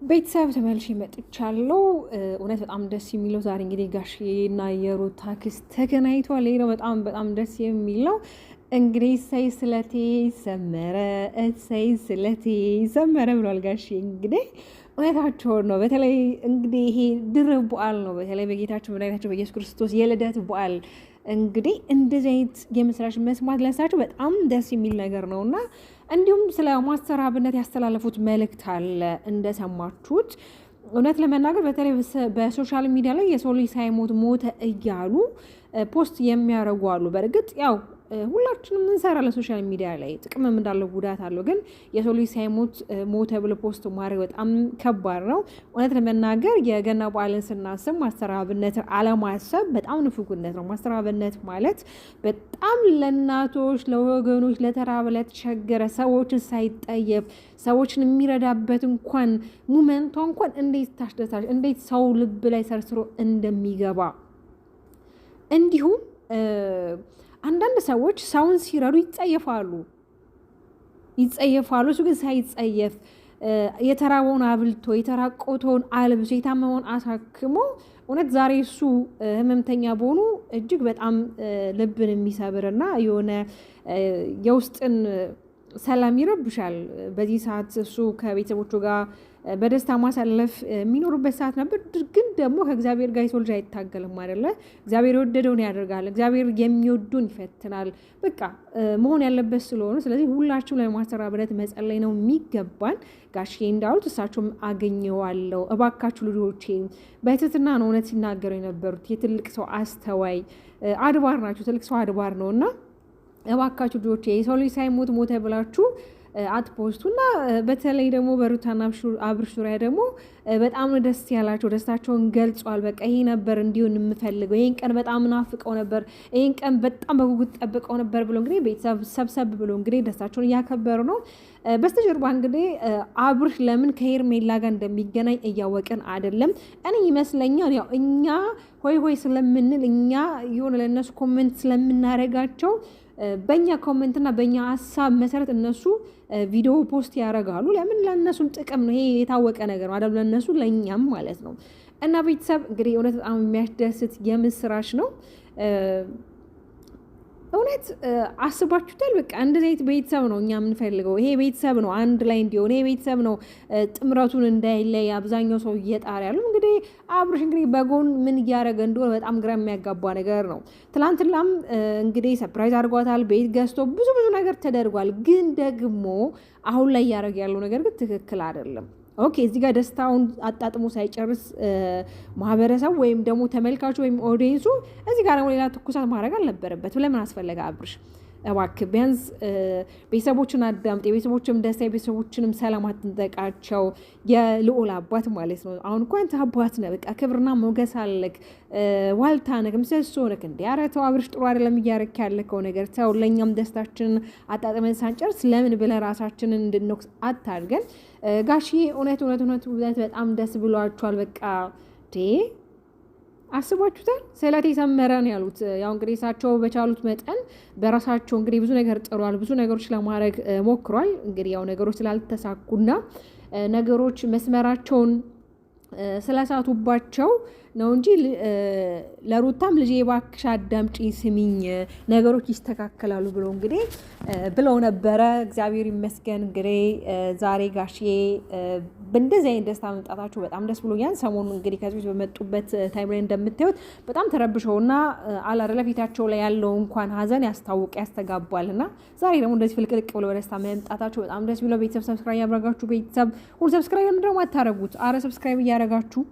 ቤተሰብ ተመልሼ መጥቻለሁ። እውነት በጣም ደስ የሚለው ዛሬ እንግዲህ ጋሽዬና የሩታ ክስት ተገናኝተዋል። ይሄ ነው በጣም ደስ የሚለው። እንግዲህ እሰይ ስለቴ ሰመረ፣ እሰይ ስለቴ ሰመረ ብሏል ጋሽዬ። እንግዲህ እውነታቸውን ነው። በተለይ እንግዲህ ይሄ ድርብ በዓል ነው። በተለይ በጌታችን መድኃኒታችን በኢየሱስ ክርስቶስ የልደት በዓል እንግዲህ እንደዚህ አይነት የምስራች መስማት ለሳቸው በጣም ደስ የሚል ነገር ነው እና እንዲሁም ስለ ማስተር አብነት ያስተላለፉት መልእክት አለ እንደሰማችሁት። እውነት ለመናገር በተለይ በሶሻል ሚዲያ ላይ የሰው ልጅ ሳይሞት ሞተ እያሉ ፖስት የሚያደርጉ አሉ። በእርግጥ ያው ሁላችንም እንሰራለን ሶሻል ሚዲያ ላይ ጥቅምም እንዳለው ጉዳት አለው። ግን የሰው ልጅ ሳይሞት ሞተ ብሎ ፖስት ማድረግ በጣም ከባድ ነው። እውነት ለመናገር የገና በዓልን ስናስብ ማስተር አብነትን አለማሰብ በጣም ንፉግነት ነው። ማስተር አብነት ማለት በጣም ለእናቶች፣ ለወገኖች፣ ለተራበ ለተቸገረ ሰዎችን ሳይጠየፍ ሰዎችን የሚረዳበት እንኳን ሙመንቷ እንኳን እንዴት ታስደሳች እንዴት ሰው ልብ ላይ ሰርስሮ እንደሚገባ እንዲሁም አንዳንድ ሰዎች ሰውን ሲረዱ ይጸየፋሉ። እሱ ግን ሳይጸየፍ የተራበውን አብልቶ የተራቆተውን አልብሶ የታመመውን አሳክሞ እውነት ዛሬ እሱ ህመምተኛ በሆኑ እጅግ በጣም ልብን የሚሰብርና የሆነ የውስጥን ሰላም ይረብሻል። በዚህ ሰዓት እሱ ከቤተሰቦቹ ጋር በደስታ ማሳለፍ የሚኖሩበት ሰዓት ነበር። ግን ደግሞ ከእግዚአብሔር ጋር የሰው ልጅ አይታገልም አይደለ? እግዚአብሔር የወደደውን ያደርጋል። እግዚአብሔር የሚወዱን ይፈትናል። በቃ መሆን ያለበት ስለሆነ ስለዚህ ሁላችሁም ለማስተር አብነት መጸለይ ነው የሚገባን። ጋሽዬ እንዳሉት እሳቸውም አገኘዋለሁ። እባካችሁ ልጆቼ በትህትና ነው እውነት ሲናገሩ የነበሩት። የትልቅ ሰው አስተዋይ አድባር ናቸው። ትልቅ ሰው አድባር ነው እና እባካችሁ ልጆቼ የሰው ልጅ ሳይሞት ሞተ ብላችሁ አትፖስቱ እና በተለይ ደግሞ በሩታና አብርሽ ዙሪያ ደግሞ በጣም ደስ ያላቸው ደስታቸውን ገልጿል። በቃ ይሄ ነበር እንዲሆን የምፈልገው፣ ይሄን ቀን በጣም ናፍቀው ነበር፣ ይሄን ቀን በጣም በጉጉት ጠብቀው ነበር ብሎ እንግዲህ ቤተሰብ ሰብሰብ ብሎ እንግዲህ ደስታቸውን እያከበሩ ነው። በስተጀርባ እንግዲህ አብርሽ ለምን ከሄርሜላ ጋር እንደሚገናኝ እያወቅን አይደለም። እኔ ይመስለኛል ያው እኛ ሆይ ስለምንል እኛ የሆነ ለእነሱ ኮሜንት ስለምናደርጋቸው በእኛ ኮሜንትና በእኛ ሀሳብ መሰረት እነሱ ቪዲዮ ፖስት ያደርጋሉ። ለምን? ለእነሱም ጥቅም ነው። ይሄ የታወቀ ነገር ነው አይደል? ለእነሱ ለእኛም ማለት ነው። እና ቤተሰብ እንግዲህ እውነት በጣም የሚያስደስት የምስራች ነው። እውነት አስባችሁታል? በቃ እንደዚህ አይነት ቤተሰብ ነው እኛ የምንፈልገው። ይሄ ቤተሰብ ነው አንድ ላይ እንዲሆን፣ ይሄ ቤተሰብ ነው ጥምረቱን እንዳይለይ አብዛኛው ሰው እየጣረ ያለው። እንግዲህ አብርሽ እንግዲህ በጎን ምን እያደረገ እንደሆነ በጣም ግራ የሚያጋባ ነገር ነው። ትላንትናም እንግዲህ ሰርፕራይዝ አድርጓታል፣ ቤት ገዝቶ ብዙ ነገር ተደርጓል። ግን ደግሞ አሁን ላይ እያደረገ ያለው ነገር ግን ትክክል አይደለም። ኦኬ እዚህ ጋር ደስታውን አጣጥሞ ሳይጨርስ ማህበረሰብ ወይም ደግሞ ተመልካቹ ወይም ኦዲየንሱ እዚህ ጋር ደግሞ ሌላ ትኩሳት ማድረግ አልነበረበትም። ለምን አስፈለገ? አብርሽ እባክህ ቢያንስ ቤተሰቦችን አዳምጥ። የቤተሰቦችንም ደስታ የቤተሰቦችንም ሰላም አትንጠቃቸው። የልዑል አባት ማለት ነው። አሁን እኮ አንተ አባት ነህ። በቃ ክብርና ሞገስ አለክ፣ ዋልታ ነህ፣ ምሰሶ ነህ። እንደ ኧረ ተው አብርሽ፣ ጥሩ አይደለም እያረክ ያለከው ነገር ተው። ለእኛም ደስታችንን አጣጥመን ሳንጨርስ ለምን ብለህ ራሳችንን እንድንወቅስ አታድርገን። ጋሽዬ እውነት በጣም ደስ ብሏቸዋል። በቃ አስባችሁታል? ስለቴ ሰመረ ነው ያሉት። ያው እንግዲህ እሳቸው በቻሉት መጠን በራሳቸው እንግዲህ ብዙ ነገር ጥሯል፣ ብዙ ነገሮች ለማድረግ ሞክሯል። እንግዲህ ያው ነገሮች ስላልተሳኩና ነገሮች መስመራቸውን ስለሳቱባቸው ነው እንጂ ለሩታም ልጄ እባክሽ አዳምጪ ስሚኝ ነገሮች ይስተካከላሉ ብሎ እንግዲህ ብለው ነበረ። እግዚአብሔር ይመስገን እንግዲህ ዛሬ ጋሽዬ በእንደዚህ አይነት ደስታ መምጣታቸው በጣም ደስ ብሎኛል። ሰሞኑን እንግዲህ ከዚህ በመጡበት ታይም ላይ እንደምታዩት በጣም ተረብሸውና አላረለ ፊታቸው ላይ ያለው እንኳን ሀዘን ያስተጋባልና ዛሬ ደግሞ እንደዚህ ፍልቅልቅ ብለው በደስታ መምጣታቸው በጣም ደስ ብሎ ቤተሰብ ሰብስክራይብ ያደረጋችሁ ቤተሰብ ሁሉ ሰብስክራይብ እንደው ማታረጉት አረ ሰብስክራይብ እያደረጋችሁ